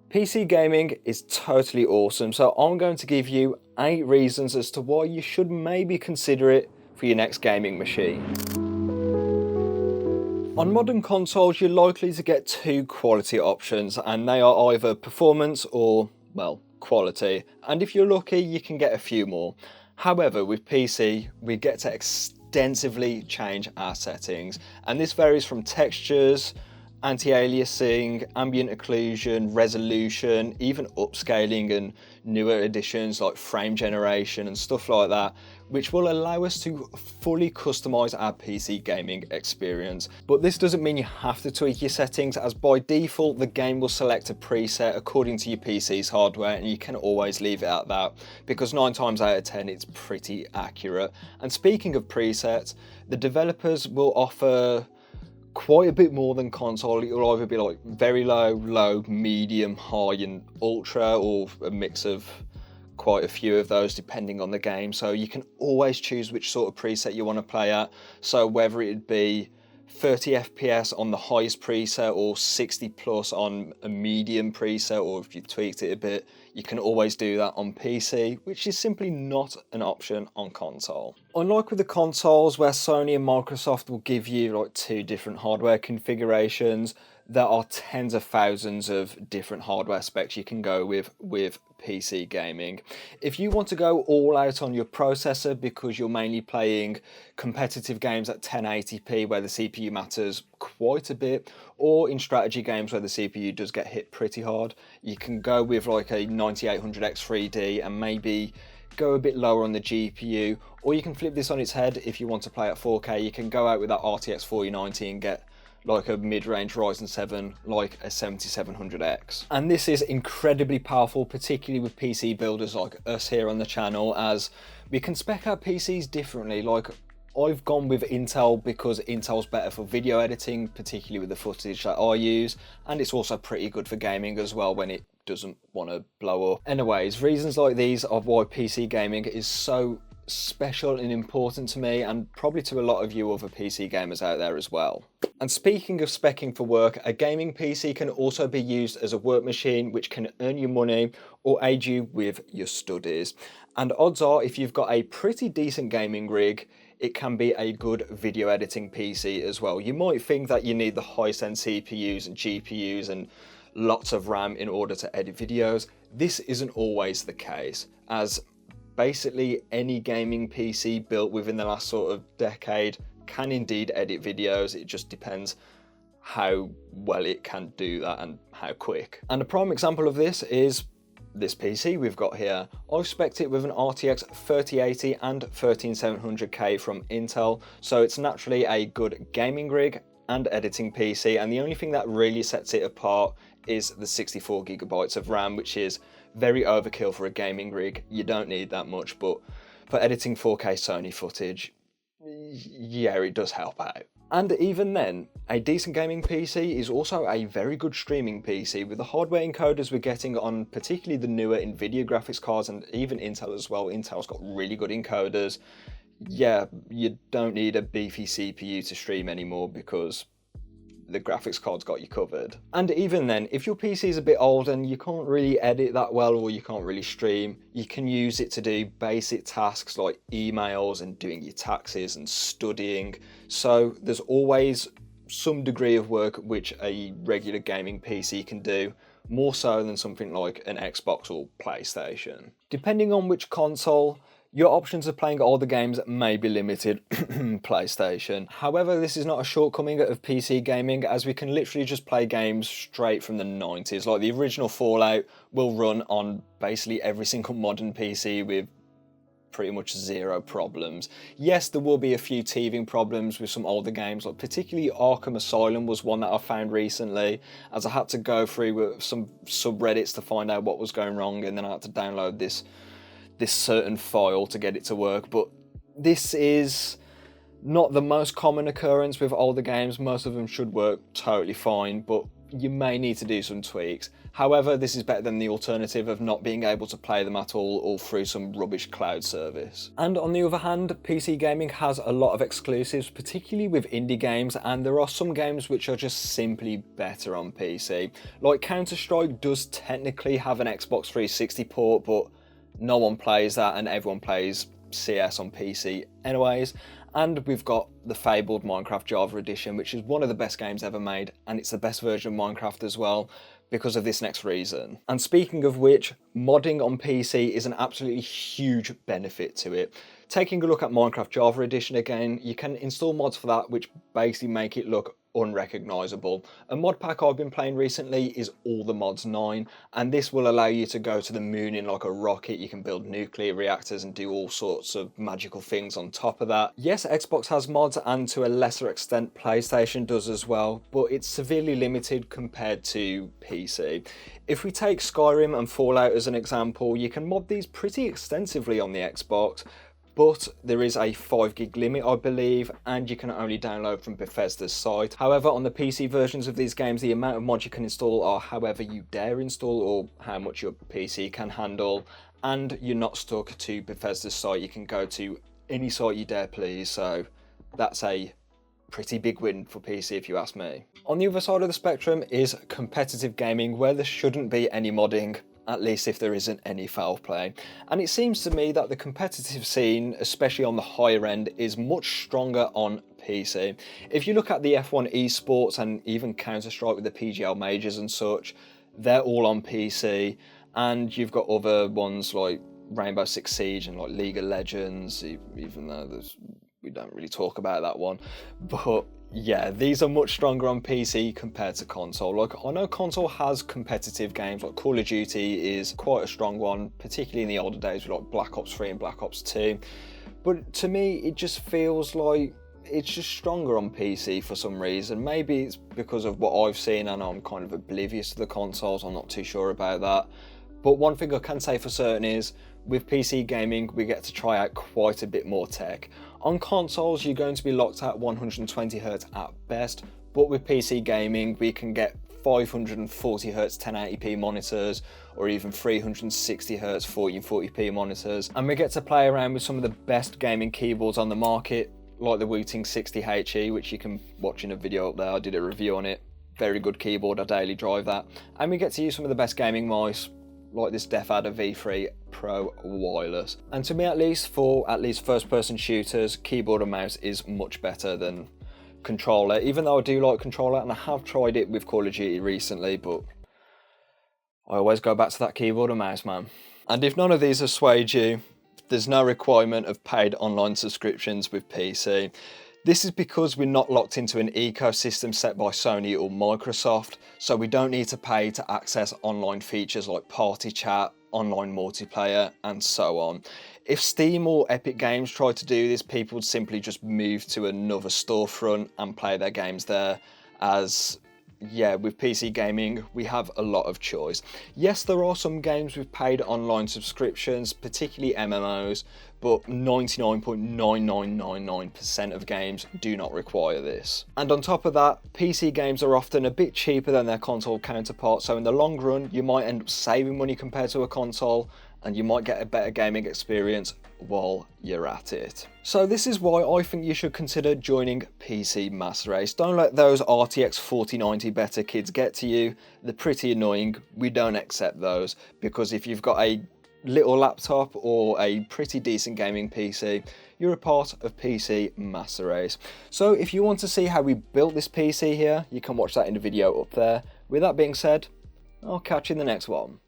PC gaming is totally awesome, so I'm going to give you 8 reasons as to why you should maybe consider it for your next gaming machine. On modern consoles, you're likely to get 2 quality options, and they are either performance or, well, quality. And if you're lucky, you can get a few more. However, with PC, we get to extensively change our settings, and this varies from textures, anti-aliasing, ambient occlusion, resolution, even upscaling and newer additions like frame generation and stuff like that, which will allow us to fully customize our PC gaming experience. But this doesn't mean you have to tweak your settings, as by default the game will select a preset according to your PC's hardware, and you can always leave it at that because 9 times out of 10 it's pretty accurate. And speaking of presets, the developers will offer quite a bit more than console. It'll either be like very low, low, medium, high and ultra, or a mix of quite a few of those depending on the game. So you can always choose which sort of preset you want to play at. So whether it be 30 FPS on the highest preset or 60 plus on a medium preset, or if you tweaked it a bit, you can always do that on PC, which is simply not an option on console. Unlike with the consoles where Sony and Microsoft will give you like 2 different hardware configurations, there are tens of thousands of different hardware specs you can go with PC gaming. If you want to go all out on your processor because you're mainly playing competitive games at 1080p where the CPU matters quite a bit, or in strategy games where the CPU does get hit pretty hard, you can go with like a 9800X 3D and maybe go a bit lower on the GPU. Or you can flip this on its head. If you want to play at 4K, you can go out with that RTX 4090 and get like a mid-range Ryzen 7, like a 7700X. And this is incredibly powerful, particularly with PC builders like us here on the channel, as we can spec our PCs differently. Like, I've gone with Intel because Intel's better for video editing, particularly with the footage that I use, and it's also pretty good for gaming as well when it doesn't want to blow up. Anyways, reasons like these are why PC gaming is so special and important to me, and probably to a lot of you other PC gamers out there as well. And speaking of speccing for work, a gaming PC can also be used as a work machine which can earn you money or aid you with your studies. And odds are, if you've got a pretty decent gaming rig, it can be a good video editing PC as well. You might think that you need the high-end CPUs and GPUs and lots of RAM in order to edit videos. This isn't always the case, as basically any gaming PC built within the last sort of decade can indeed edit videos. It just depends how well it can do that and how quick. And a prime example of this is this PC we've got here. I've spec'd it with an RTX 3080 and 13700K from Intel, so it's naturally a good gaming rig and editing PC, and the only thing that really sets it apart is the 64GB of RAM, which is very overkill for a gaming rig. You don't need that much, but for editing 4K Sony footage, yeah, it does help out. And even then, a decent gaming PC is also a very good streaming PC. With the hardware encoders we're getting on particularly the newer Nvidia graphics cards, and even Intel as well. Intel's got really good encoders. Yeah, you don't need a beefy CPU to stream anymore because the graphics card's got you covered. And even then, if your PC is a bit old and you can't really edit that well, or you can't really stream, you can use it to do basic tasks like emails and doing your taxes and studying. So there's always some degree of work which a regular gaming PC can do, more so than something like an Xbox or PlayStation. Depending on which console, your options of playing older games may be limited. PlayStation. However, this is not a shortcoming of PC gaming, as we can literally just play games straight from the 90s. Like the original Fallout will run on basically every single modern PC with pretty much zero problems. Yes, there will be a few teething problems with some older games, like particularly Arkham Asylum was one that I found recently, as I had to go through some subreddits to find out what was going wrong, and then I had to download this certain file to get it to work. But this is not the most common occurrence with older games. Most of them should work totally fine, but you may need to do some tweaks. However, this is better than the alternative of not being able to play them at all or through some rubbish cloud service. And on the other hand, PC gaming has a lot of exclusives, particularly with indie games, and there are some games which are just simply better on PC. Like Counter-Strike does technically have an Xbox 360 port, but no one plays that and everyone plays CS on PC anyways. And we've got the fabled Minecraft Java Edition, which is one of the best games ever made, and it's the best version of Minecraft as well, because of this next reason. And speaking of which, modding on PC is an absolutely huge benefit to it. Taking a look at Minecraft Java Edition again, you can install mods for that which basically make it look unrecognisable. A mod pack I've been playing recently is All the Mods 9, and this will allow you to go to the moon in like a rocket. You can build nuclear reactors and do all sorts of magical things on top of that. Yes, Xbox has mods, and to a lesser extent PlayStation does as well, but it's severely limited compared to PC. If we take Skyrim and Fallout as an example, you can mod these pretty extensively on the Xbox, but there is a 5 gig limit, I believe, and you can only download from Bethesda's site. However, on the PC versions of these games, the amount of mods you can install are however you dare install, or how much your PC can handle, and you're not stuck to Bethesda's site. You can go to any site you dare please, so that's a pretty big win for PC if you ask me. On the other side of the spectrum is competitive gaming, where there shouldn't be any modding, at least if there isn't any foul play. And it seems to me that the competitive scene, especially on the higher end, is much stronger on PC. If you look at the F1 esports and even Counter-Strike with the PGL majors and such, they're all on PC. And you've got other ones like Rainbow Six Siege and like League of Legends, even though we don't really talk about that one. But yeah, these are much stronger on PC compared to console. Like, I know console has competitive games, like Call of Duty is quite a strong one, particularly in the older days with like Black Ops 3 and Black Ops 2. But to me, it just feels like it's just stronger on PC for some reason. Maybe it's because of what I've seen and I'm kind of oblivious to the consoles, I'm not too sure about that. But one thing I can say for certain is, with PC gaming, we get to try out quite a bit more tech. On consoles, you're going to be locked at 120Hz at best, but with PC gaming, we can get 540Hz 1080p monitors, or even 360Hz 1440p monitors. And we get to play around with some of the best gaming keyboards on the market, like the Wooting 60HE, which you can watch in a video up there. I did a review on it. Very good keyboard, I daily drive that. And we get to use some of the best gaming mice, like this DeathAdder V3 Pro wireless. And to me, at least first person shooters, keyboard and mouse is much better than controller, even though I do like controller and I have tried it with Call of Duty recently, but I always go back to that keyboard and mouse, man. And if none of these have swayed you, there's no requirement of paid online subscriptions with PC. This is because we're not locked into an ecosystem set by Sony or Microsoft, so we don't need to pay to access online features like party chat, online multiplayer, and so on. If Steam or Epic Games tried to do this, people would simply just move to another storefront and play their games there, as yeah, with PC gaming, we have a lot of choice. Yes, there are some games with paid online subscriptions, particularly MMOs, but 99.9999% of games do not require this. And on top of that, PC games are often a bit cheaper than their console counterparts, so in the long run, you might end up saving money compared to a console, and you might get a better gaming experience while you're at it. So this is why I think you should consider joining PC Master Race. Don't let those RTX 4090 beta kids get to you. They're pretty annoying. We don't accept those, because if you've got a little laptop or a pretty decent gaming PC, you're a part of PC Master Race. So if you want to see how we built this PC here, you can watch that in the video up there. With that being said, I'll catch you in the next one.